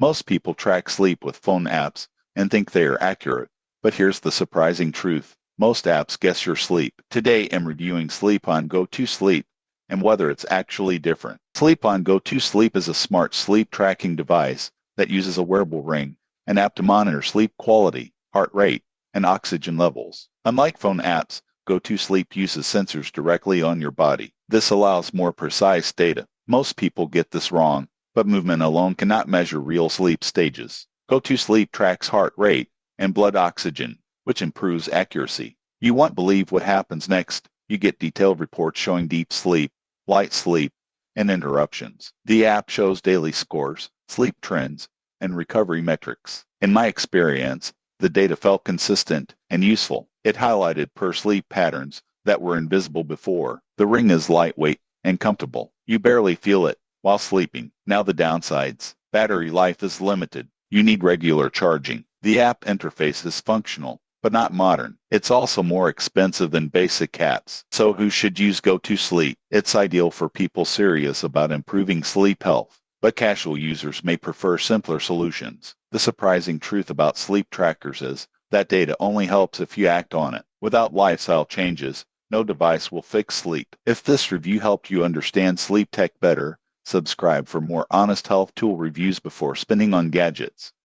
Most people track sleep with phone apps and think they are accurate. But here's the surprising truth. Most apps guess your sleep. Today I'm reviewing Sleep on GoToSleep and whether it's actually different. Sleep on GoToSleep is a smart sleep tracking device that uses a wearable ring, an app to monitor sleep quality, heart rate, and oxygen levels. Unlike phone apps, GoToSleep uses sensors directly on your body. This allows more precise data. Most people get this wrong, but movement alone cannot measure real sleep stages. GoToSleep tracks heart rate and blood oxygen, which improves accuracy. You won't believe what happens next. You get detailed reports showing deep sleep, light sleep, and interruptions. The app shows daily scores, sleep trends, and recovery metrics. In my experience, the data felt consistent and useful. It highlighted sleep patterns that were invisible before. The ring is lightweight and comfortable. You barely feel it while sleeping. Now the downsides. Battery life is limited. You need regular charging. The app interface is functional, but not modern. It's also more expensive than basic apps. So who should use GoToSleep? It's ideal for people serious about improving sleep health, but casual users may prefer simpler solutions. The surprising truth about sleep trackers is that data only helps if you act on it. Without lifestyle changes, no device will fix sleep. If this review helped you understand sleep tech better, subscribe for more honest health tool reviews before spending on gadgets.